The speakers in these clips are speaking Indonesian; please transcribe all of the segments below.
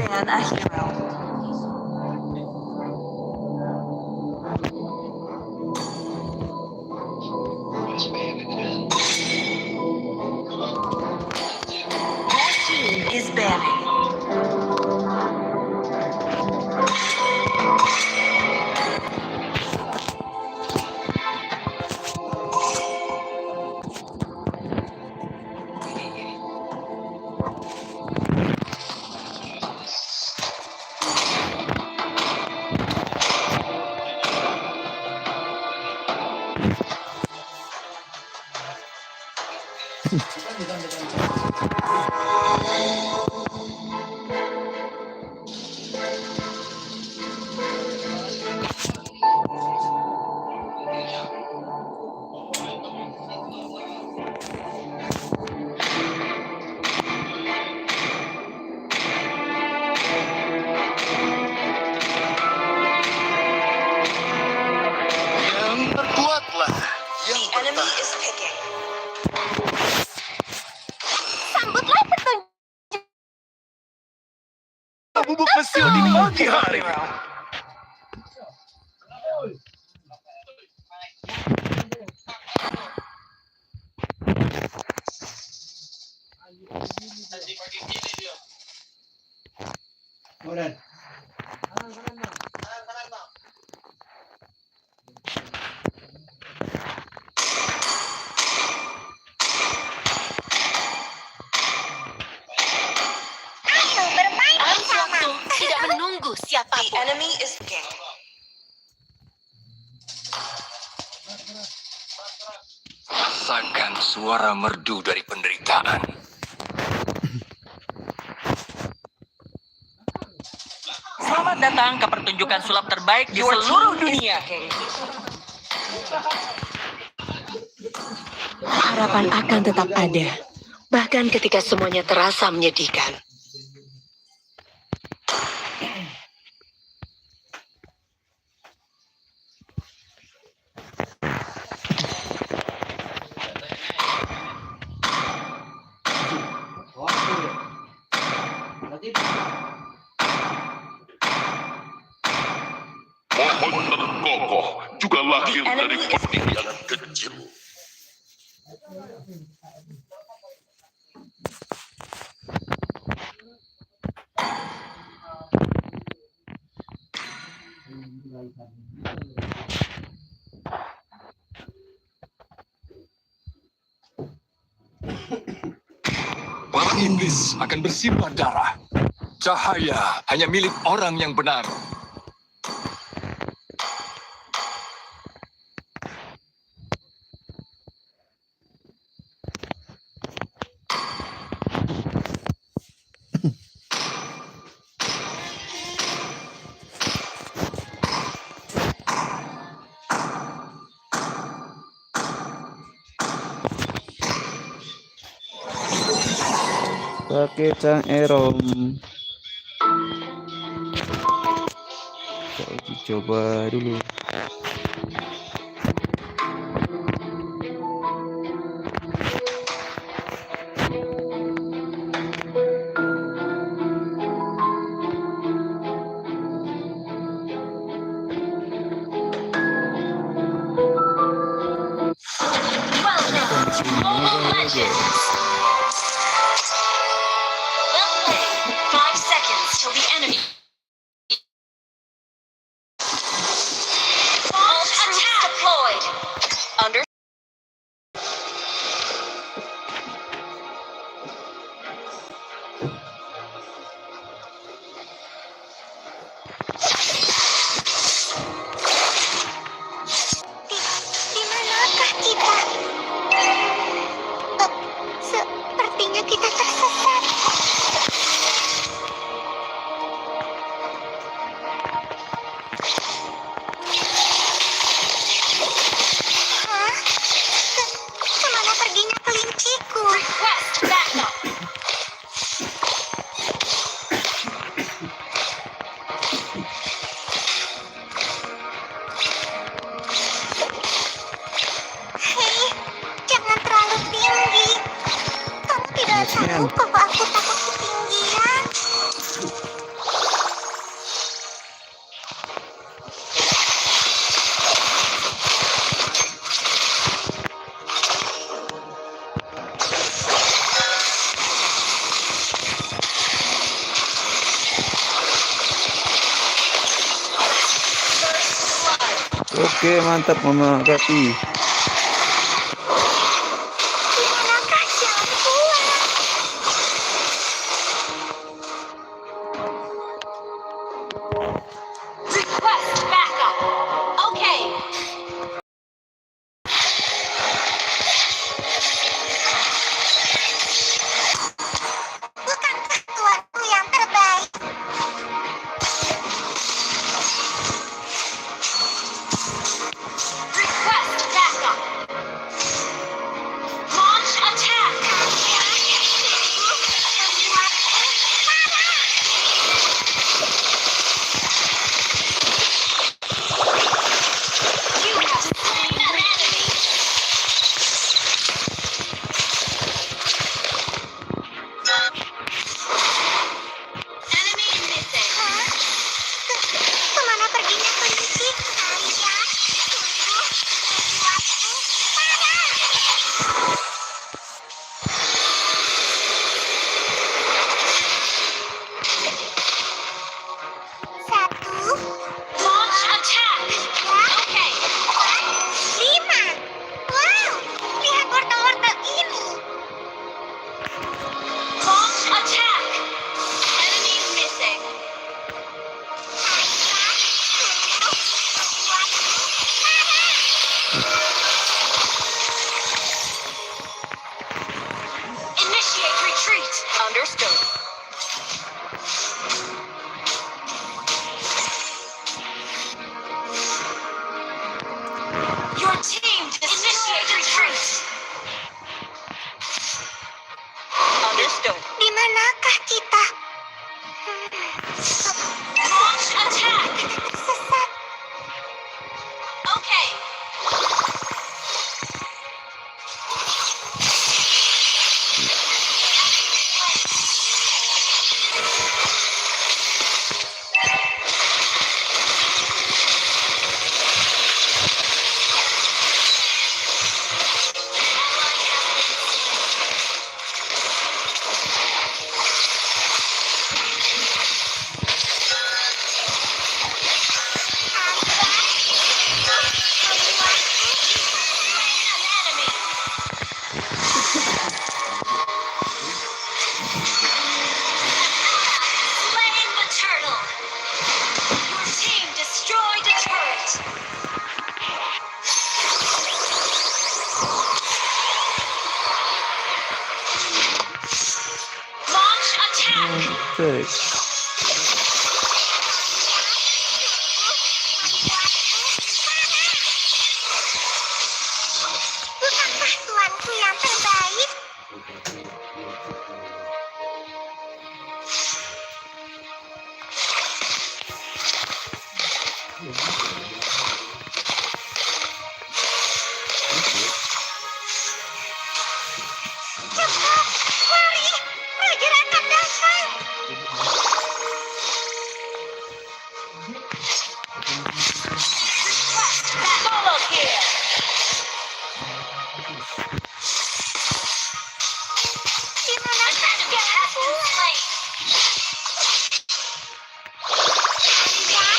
Ban a hero. Your team is banning. Yang terkuatlah yang The enemy bertahan. is picking. Sambutlah petunjuk. Bubuk pesil di pagi hari. Ayo bermain bersama. Waktu tidak menunggu The siapapun. enemy is picking. Rasakan suara merdu dari penderitaan. Selamat datang ke pertunjukan sulap terbaik di seluruh dunia. Harapan akan tetap ada, bahkan ketika semuanya terasa menyedihkan. Pohon terkokoh juga lahir dari pertimbangan kecil. Para iblis akan bersimbah darah. Cahaya hanya milik orang yang benar. Pakai Cang Erom. Kita uji coba dulu. Mobile Legends. Well played. 5 seconds till the enemy. All troops deployed. Under. Di manakah kita? Oke, mantap Mama Kati. Di manakah jalan keluar? Request backup. Okay. Bukankah tuanku yang terbaik? Request backup. Launch attack. You have slain an enemy. Enemy missing. Kemana perginya kelinci? Ayah, tunggu, membuatku marah. Satu, Launch attack. Okay. 5. Wow, lihat wortel-wortel ini. Launch attack. Enemy missing. Initiate retreat. Understood. Your team initiate retreat. Understood. Di manakah kita? Launch attack. Tersesat. Okay. An enemy. Slaying the turtle. Your team destroyed a turret. Launch attack. Cek. Bukankah tuanku yang terbaik? Cepat, mari, Raja akan datang. Solo kill. Di manakah Enemy has been slain. Ayah,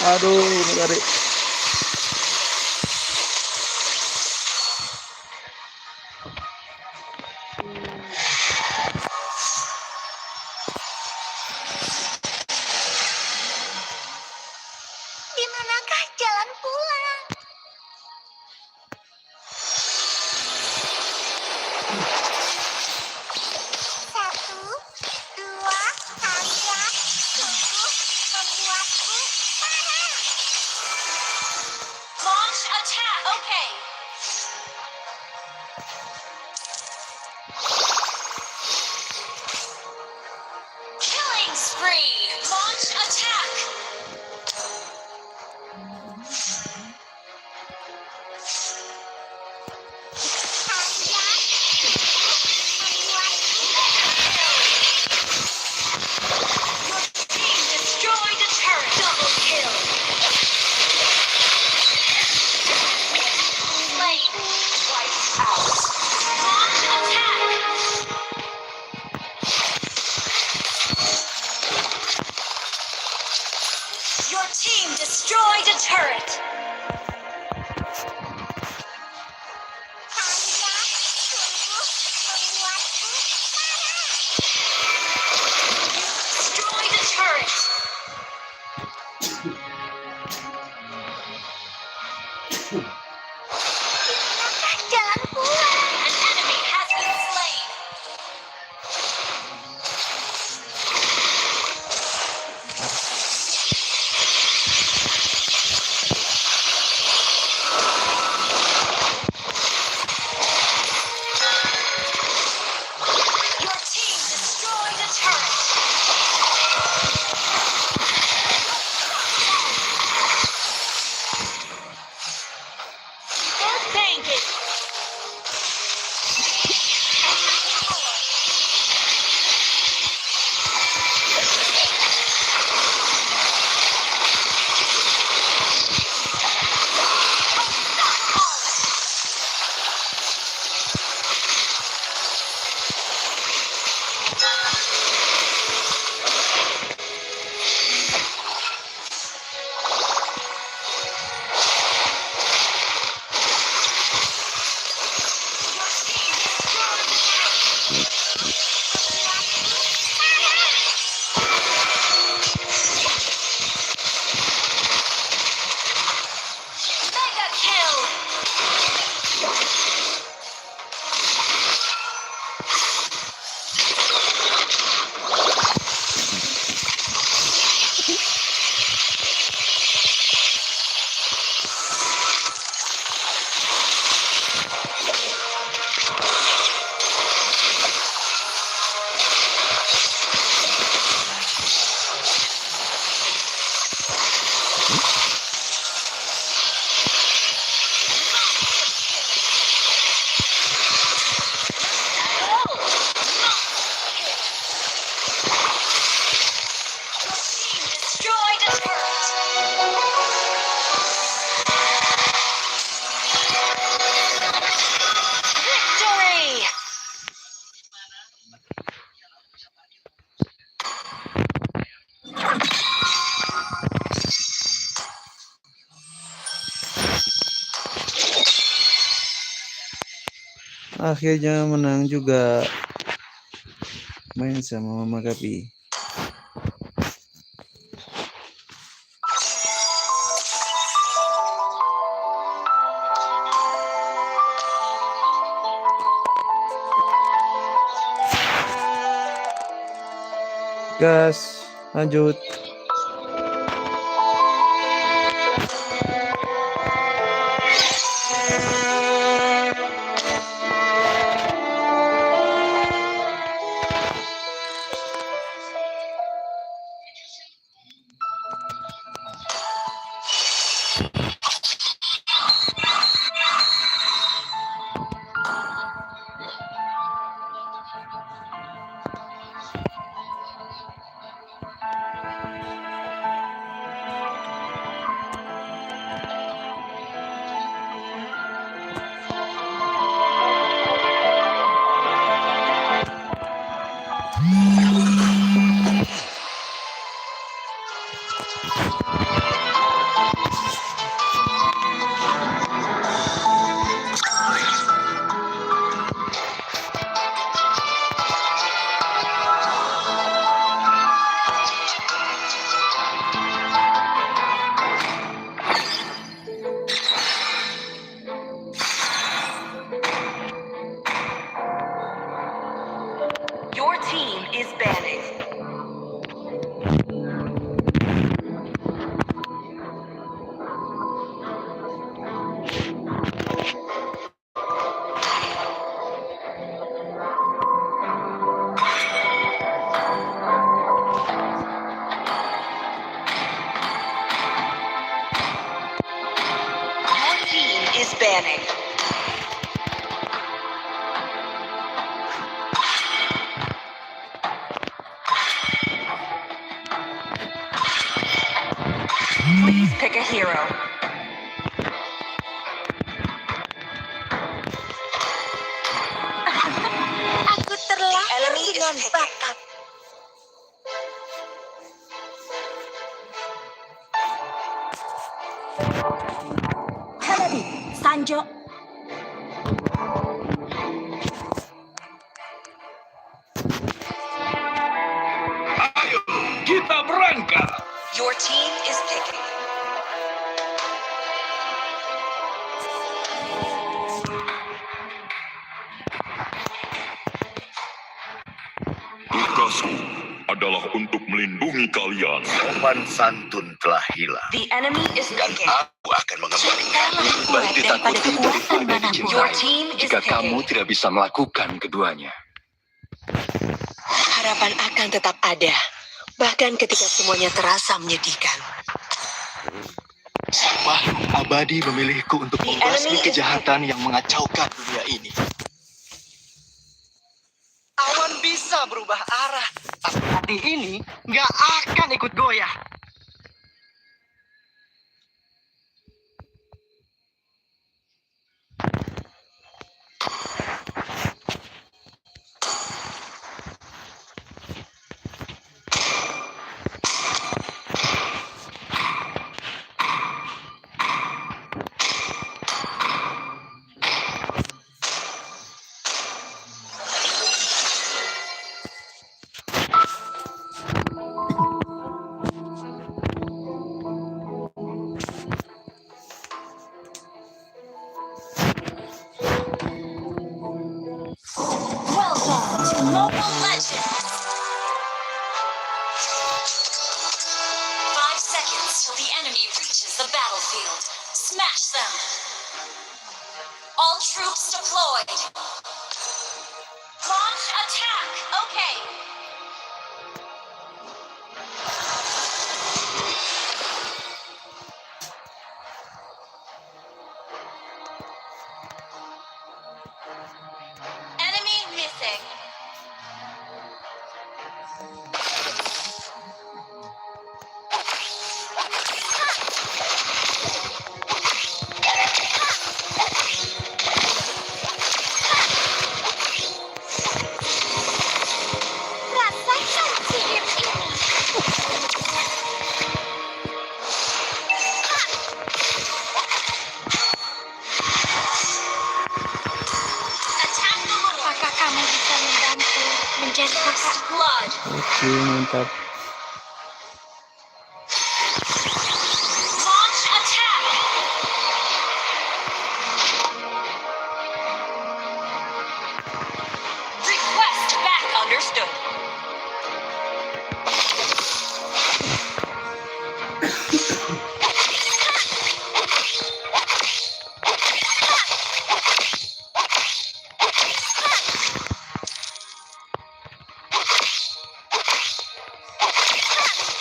Aduh, menarik. Di manakah jalan pulang? Satu, dua, kalian sungguh membuatku marah. Launch attack. Okay. Killing spree. Launch attack. Kalian membuatku Team destroyed a turret. Double kill. Slain. Wiped out. Launch attack. Your team destroyed a turret. kalian sungguh membuatku marah. Destroyed a turret. Di manakah jalan pulang? An enemy has been slain. Your team destroyed a turret. They're banking. Mega kill. Destroyed a turret. Victory! Akhirnya menang juga. Main sama Mama Kapi. Gas, lanjut. banning. Please pick a hero. Aku terlahir dengan bakat. Hanabi, Sanjo. Ayo, kita berangkat. Your team is picking. Tugasku adalah untuk melindungi kalian. Sopan santun telah hilang. The enemy is Dan picking. aku akan mengembalikan. Baik ditakuti daripada dicintai. Your team is Jika kamu picking. tidak bisa melakukan keduanya. Harapan akan tetap ada, bahkan ketika semuanya terasa menyedihkan. Sang makhluk abadi memilihku untuk The membasmi enemy is kejahatan yang mengacaukan dunia ini. Awan bisa berubah arah, tapi hati ini nggak akan ikut goyah. Welcome to Mobile Legends. 5 seconds till the enemy reaches the battlefield. Smash them. All troops deployed. Launch attack. Okay. Enemy missing. Rasakan sihir ini. Attack the Lord. Apakah kamu bisa membantu menjadi kakak? First blood. Oke, mantap. Launch attack. Request back. Understood.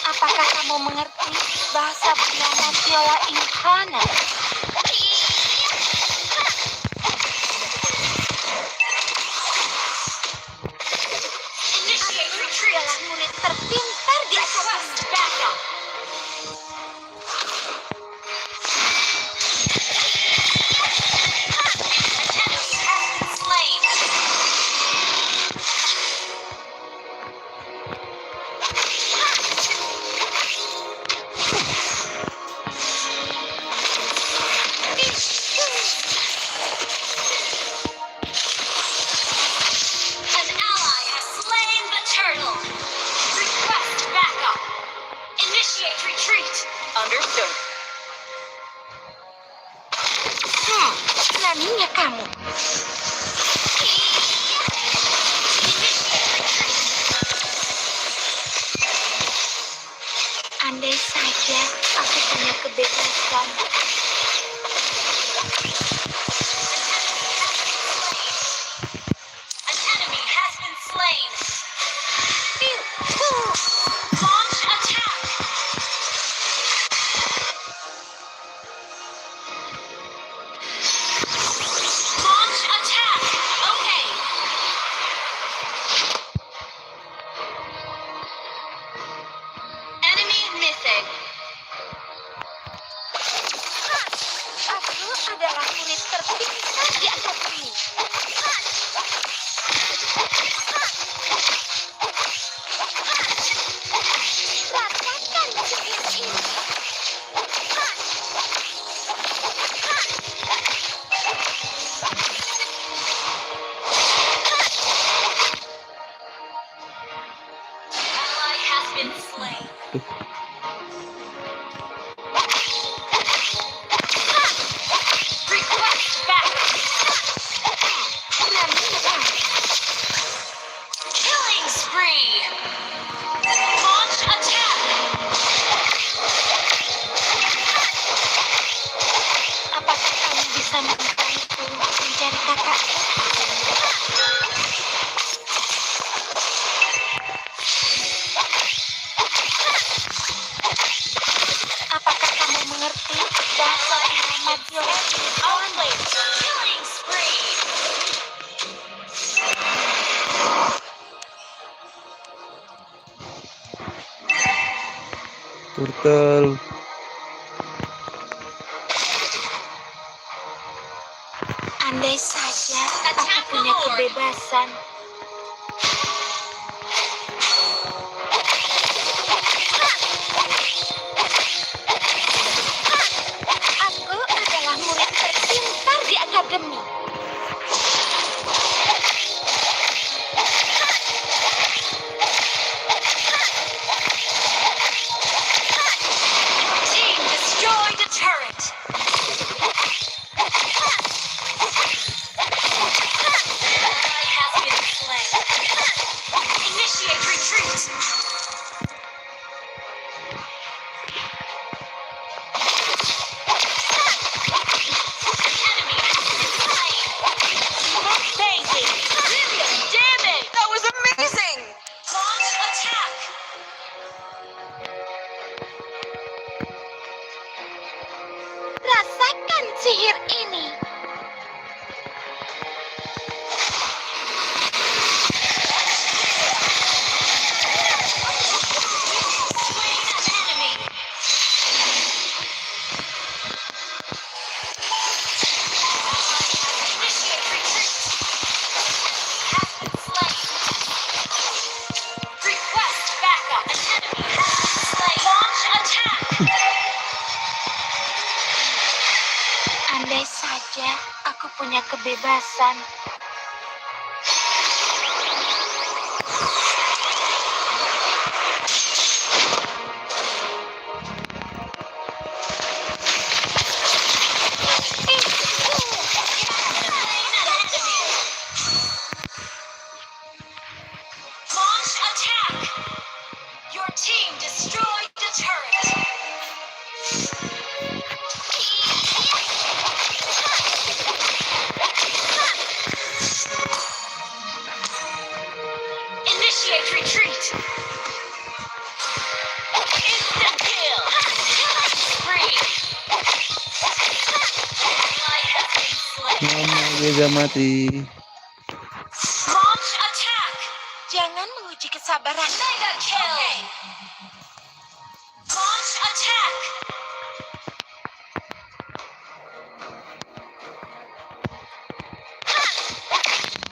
Apakah kamu mengerti bahasa bernama Viola Incarna? Initiate Aku retreat. adalah murid terpintar di akademi. Request backup. Enemy has been slain. An ally has slain the turtle. Request backup. Initiate retreat. Understood. Beraninya kamu. Andai saja aku punya kebebasan. An enemy has been slain. Launch attack. di akademi. Rasakan sihir ini. Ally has been slain. Request backup. Killing spree. Launch attack. Apakah kamu bisa membantu mencari kakak? Apakah kamu mengerti bahasa alamat Yola Outplayed. Killing spree. Turtle. Andai saja aku punya kebebasan. Aku adalah murid terpintar di akademi. Team destroyed a turret. Ally has been slain. Initiate retreat. Enemy has been slain. Amazing. Brilliant damage. That was amazing! Launch attack. Rasakan sihir ini. Slain an enemy. Initiate retreat. Has been slain. Request backup. An enemy has been slain. Launch attack. Andai saja aku punya kebebasan. Launch attack. Your team destroyed the turret. Initiate retreat. Instant kill. Killing spree. Ally has been slain. Mama dia mati. Launch attack. Jangan menguji kesabaran. Mega kill. Launch attack.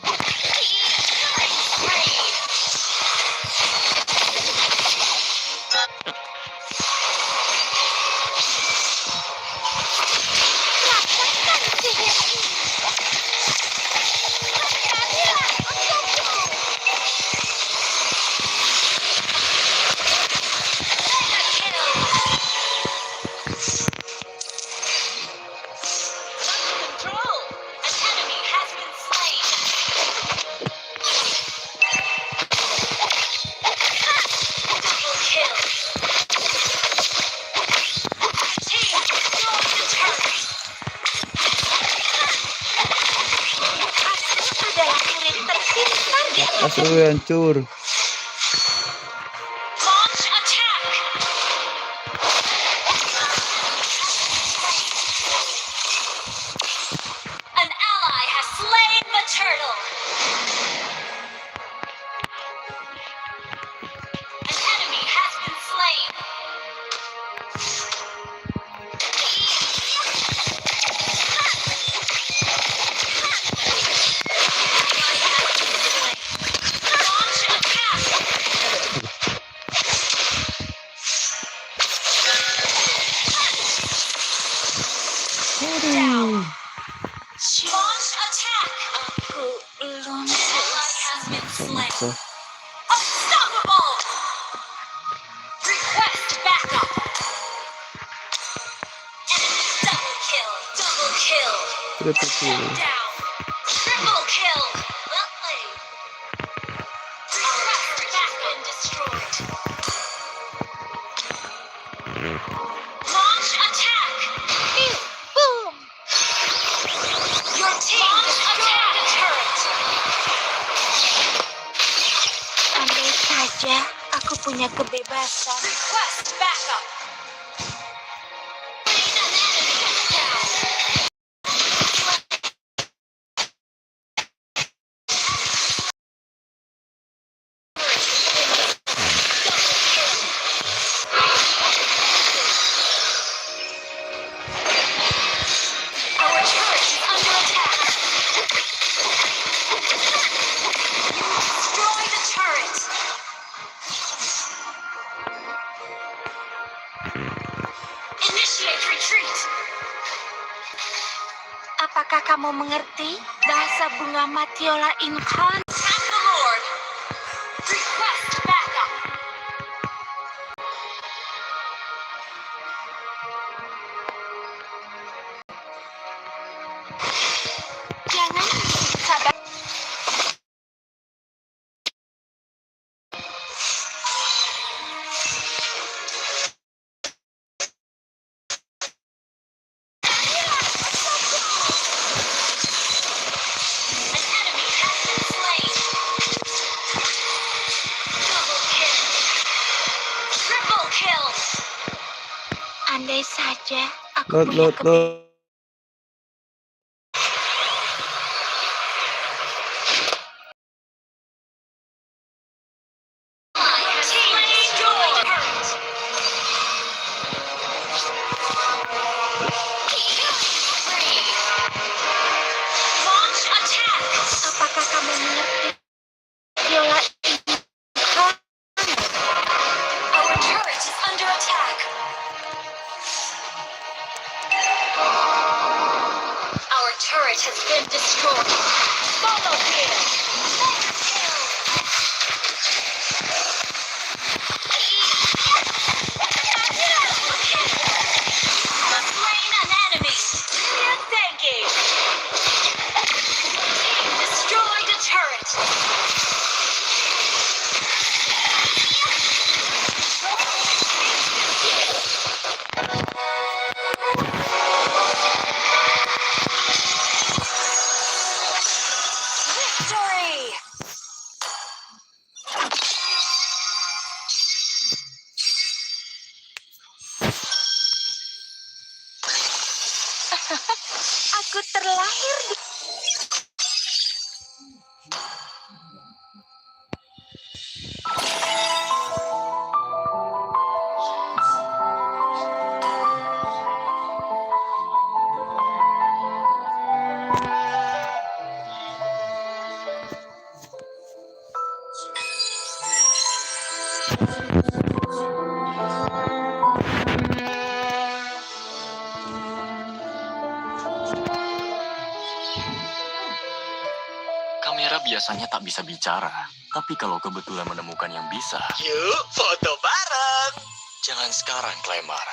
Killing spree. Rasakan sihir ini. Inilah untukmu. Mega kill. Control. An enemy has been slain. Double kill. Team destroyed the turret. Aku adalah murid terpintar di Asal akademi. hancur. Launch attack. An ally has slain the turtle. An enemy has been slain. Triple kill. Down. Triple kill. Lovely. Request has been destroyed. Launch attack. Boom! Your team destroyed a turret. Andai saja aku punya kebebasan. Request backup. Slain an enemy. Down. Our turret is under attack. Destroy the turret. Initiate retreat. Apakah kamu mengerti bahasa bunga Matiola Incan? Attack the Lord. Request backup. Jangan sabar. An enemy has been slain. Double kill. Triple kill. Andai saja aku Load, punya load, kebebasan. load. Team destroyed a turret. Killing spree. Launch attack. Apakah kamu mengerti Matiola Incan? Our turret is under attack. Our turret has been destroyed. Follow kill. Slain an enemy. Thank you. Team destroyed a turret. Victory! Aku terlahir di Kamera biasanya tak bisa bicara, tapi kalau kebetulan menemukan yang bisa, Yuk, foto bareng. jangan sekarang, Clemar.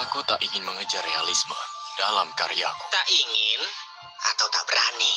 Aku tak ingin mengejar realisme dalam karyaku. Tak ingin atau tak berani?